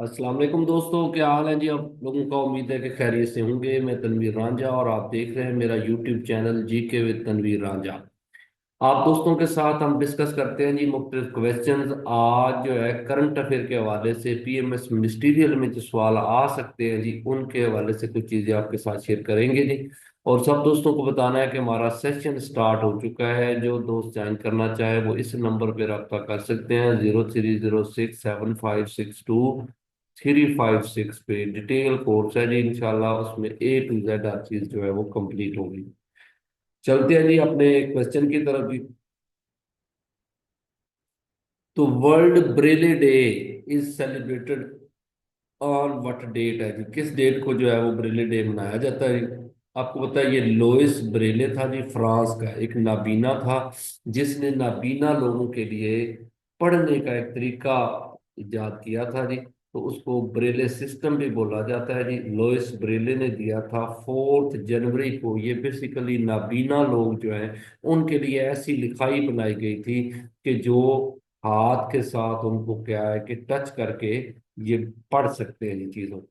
अस्सलाम वालेकुम दोस्तों, क्या हाल है जी? आप लोगों का उम्मीद है कि खैरियत से होंगे। मैं तनवीर रांझा और आप देख रहे हैं मेरा YouTube channel GK with Tanveer Ranjha. आप दोस्तों के साथ हम डिस्कस करते हैं जी मुख्तलिफ क्वेश्चंस। आज जो है करंट अफेयर के हवाले से पीएमएस मिनिस्ट्रियल में जो सवाल आ सकते हैं जी, उनके हवाले से कुछ चीज़ें आपके साथ शेयर करेंगे जी। और सब दोस्तों को बताना है कि हमारा सेशन स्टार्ट हो चुका है। जो दोस्त ज्वाइन करना चाहे वो इस नंबर पर रब्ता कर सकते हैं, 03067562 356 पे। डिटेल कोर्स है जी, इंशाल्लाह उसमें A to Z हर चीज़ जो है वो कंप्लीट होगी। चलते हैं जी अपने क्वेश्चन की तरफ भी। तो world Braille day is celebrated on what date है जी? किस डेट को जो है वो ब्रेले डे मनाया जाता है? आपको पता है ये लोइस ब्रेले था जी, फ्रांस का एक नाबीना था, जिसने नाबीना लोगों के लिए पढ़ने का एक तरीका इजाद किया था जी। तो उसको ब्रेले सिस्टम भी बोला जाता है जी। लोइस ब्रेले ने दिया था 4 जनवरी को। ये बेसिकली नाबीना लोग जो हैं उनके लिए ऐसी लिखाई बनाई गई थी कि जो हाथ के साथ उनको क्या है कि टच करके ये पढ़ सकते हैं इन चीजों को।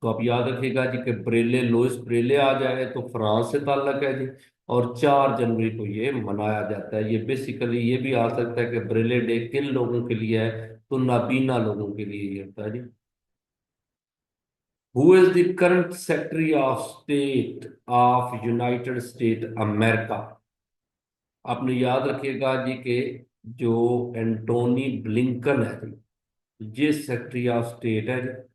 तो आप याद रखिएगा जी कि ब्रेले, लुइस ब्रेले आ जाए तो फ्रांस से ताल्लुक है जी। और 4 जनवरी को ये मनाया जाता है। ये बेसिकली ये भी आ सकता है कि ब्रेले डे किन लोगों के लिए है, तो नाबीना लोगों के लिए ये होता है जी। Who is the current secretary of state of United State America? आपने याद रखिएगा जी कि जो एंटोनी ब्लिंकन है जी, ये सेक्रेटरी ऑफ स्टेट है।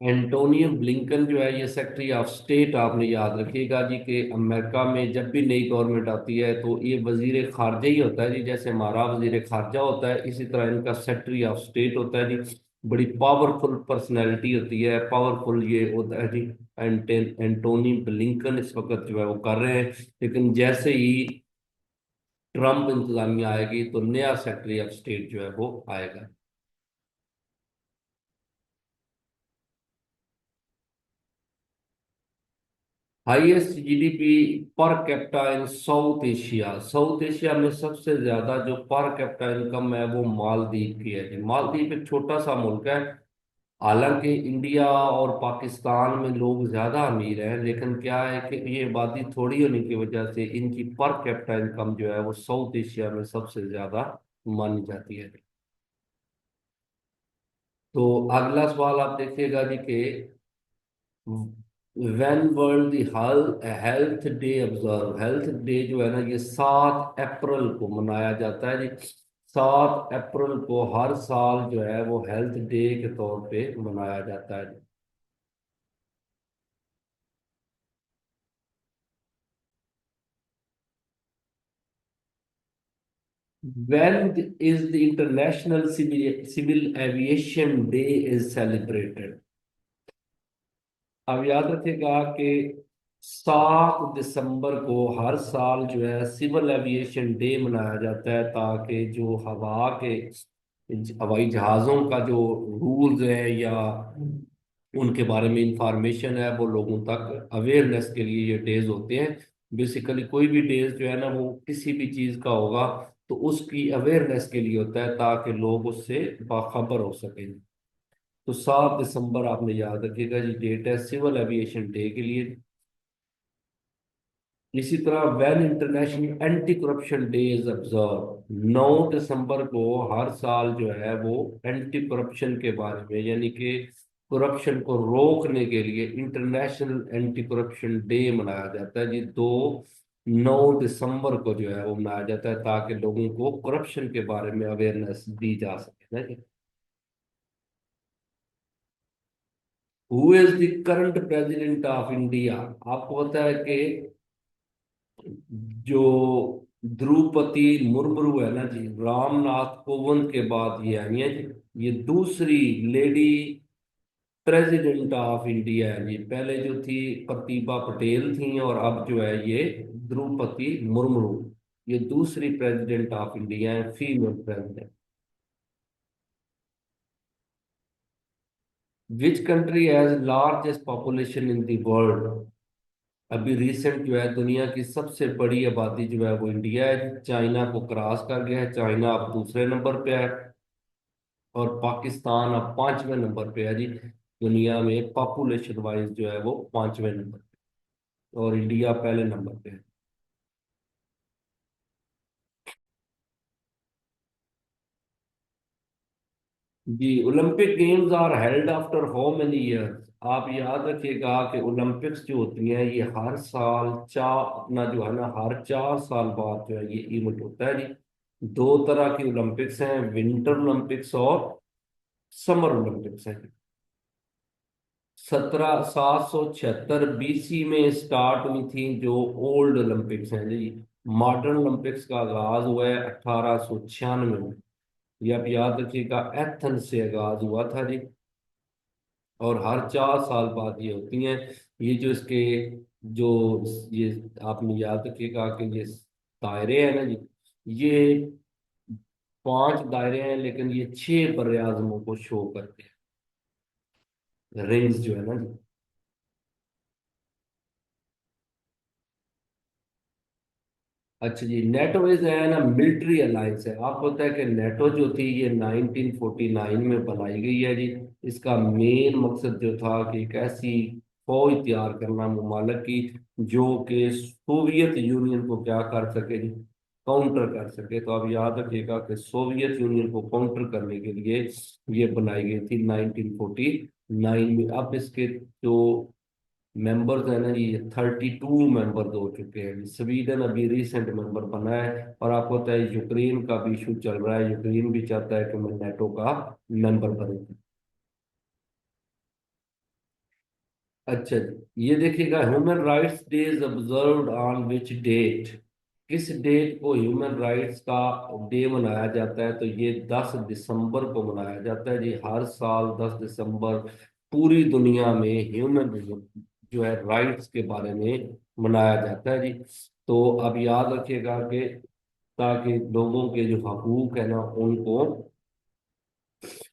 एंटोनियो ब्लिंकन जो है ये सेक्रेटरी ऑफ स्टेट, आपने याद रखिएगा जी कि अमेरिका में जब भी नई गवर्नमेंट आती है तो ये वजीर खारजा ही होता है जी। जैसे हमारा वजीर खारजा होता है, इसी तरह इनका सेक्रेटरी ऑफ स्टेट होता है जी। बड़ी पावरफुल पर्सनैलिटी होती है, पावरफुल ये होता है जी। एंटोनी ब्लिंकन इस वक्त जो है वो कर रहे हैं, लेकिन जैसे ही ट्रम्प इंतजामिया आएगी तो नया सेक्रेटरी ऑफ स्टेट जो है वो आएगा। हाईएस्ट जीडीपी पर कैपिटा इन साउथ एशिया। साउथ एशिया में सबसे ज्यादा जो पर कैपिटा इनकम है वो मालदीव की है जी। मालदीव एक छोटा सा मुल्क है। हालांकि इंडिया और पाकिस्तान में लोग ज्यादा अमीर हैं, लेकिन क्या है कि ये आबादी थोड़ी होने की वजह से इनकी पर कैपिटा इनकम जो है वो साउथ एशिया में सबसे ज्यादा मानी जाती है। तो अगला सवाल आप देखिएगा जी कि when world health day observe. Health day जो है ना ये 7 अप्रैल को मनाया जाता है जी। 7 अप्रैल को हर साल जो है वो हेल्थ डे के तौर पे मनाया जाता है। When is the International Civil Aviation Day is celebrated? अब याद रखिएगा कि 7 दिसंबर को हर साल जो है सिविल एविएशन डे मनाया जाता है, ताकि जो हवाई जहाज़ों का जो रूल्स है या उनके बारे में इंफॉर्मेशन है वो लोगों तक अवेयरनेस के लिए ये डेज होते हैं। बेसिकली कोई भी डेज जो है ना वो किसी भी चीज़ का होगा तो उसकी अवेयरनेस के लिए होता है, ताकि लोग उससे बाखबर हो सकें। तो 7 दिसंबर आपने याद रखिएगा जी, डेट है सिविल एविएशन डे के लिए। इसी तरह when international anti corruption day is observe. 9 दिसंबर को हर साल जो है वो एंटी करप्शन के बारे में, यानी कि करप्शन को रोकने के लिए इंटरनेशनल एंटी करप्शन डे मनाया जाता है जी। 9 दिसंबर को जो है वो मनाया जाता है ताकि लोगों को करप्शन के बारे में अवेयरनेस दी जा सके ना। Who is the current president of India? आपको पता है कि जो द्रौपदी मुर्मू है ना जी, रामनाथ कोविंद के बाद ये आई है जी। ये दूसरी लेडी प्रेसिडेंट ऑफ इंडिया है जी। पहले जो थी प्रतिभा पटेल थी, और अब जो है ये द्रौपदी मुर्मू, ये दूसरी प्रेसिडेंट ऑफ इंडिया है, female president. Which country has largest population in the world? अभी रिसेंट जो है दुनिया की सबसे बड़ी आबादी जो है वो इंडिया है, चाइना को क्रॉस कर गया है, चाइना अब दूसरे नंबर पे है। और पाकिस्तान अब 5वें नंबर पे है जी, दुनिया में पॉपुलेशन वाइज जो है वो 5वें नंबर पे, और इंडिया पहले नंबर पे है। जी, Olympic games are held after how many years. आप याद रखिएगा कि ओलंपिक्स जो होती हैं ये हर साल चार, अपना जो है ना, हर 4 साल बाद जो है ये इवेंट होता है जी। दो तरह की ओलंपिक्स हैं, विंटर ओलंपिक्स और समर ओलंपिक्स हैं। 1776 BC में स्टार्ट हुई थी जो ओल्ड ओलंपिक्स हैं जी। मॉडर्न ओलंपिक्स का आगाज हुआ है 1896 में। ये आप याद रखिएगा, एथेंस से आगाज हुआ था जी। और हर 4 साल बाद ये होती हैं। ये जो इसके जो ये आपने याद रखिएगा कि ये दायरे हैं ना जी, ये 5 दायरे हैं, लेकिन ये 6 बर-ए-आज़मों को शो करते हैं, रिंग्स जो है ना जी। अच्छा जी, नेटो इज है ना मिलिट्री अलायंस है। आपको पता है कि नेटो जो थी ये 1949 में बनाई गई है जी। इसका मेन मकसद जो था कि एक ऐसी फौज तैयार करना ममालिक की जो कि सोवियत यूनियन को क्या कर सके जी, काउंटर कर सके। तो आप याद रखिएगा कि सोवियत यूनियन को काउंटर करने के लिए ये बनाई गई थी 1949 में। अब इसके जो मेंबर्स है ना, ये 32 मेंबर्स हो चुके हैं। स्वीडन अभी रिसेंट मेंबर बना है, और आपको पता है यूक्रेन का भी इशू चल रहा है, यूक्रेन भी चाहता है कि मैं नेटो का मेंबर बनूं। अच्छा जी, ये देखिएगा, human rights day is observed on which date. किस डेट को ह्यूमन राइट्स का डे मनाया जाता है? तो ये 10 दिसंबर को मनाया जाता है जी। हर साल 10 दिसंबर पूरी दुनिया में ह्यूमन जो है राइट्स के बारे में मनाया जाता है जी। तो अब याद रखिएगा कि ताकि लोगों के जो हकूक है ना उनको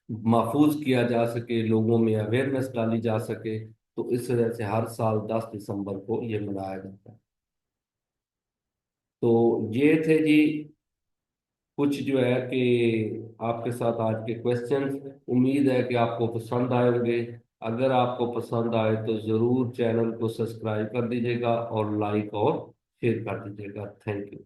महफूज किया जा सके, लोगों में अवेयरनेस डाली जा सके, तो इस वजह से हर साल 10 दिसंबर को ये मनाया जाता है। तो ये थे जी कुछ जो है कि आपके साथ आज के क्वेश्चंस। उम्मीद है कि आपको पसंद आए होंगे। अगर आपको पसंद आए तो ज़रूर चैनल को सब्सक्राइब कर दीजिएगा और लाइक और शेयर कर दीजिएगा। Thank you.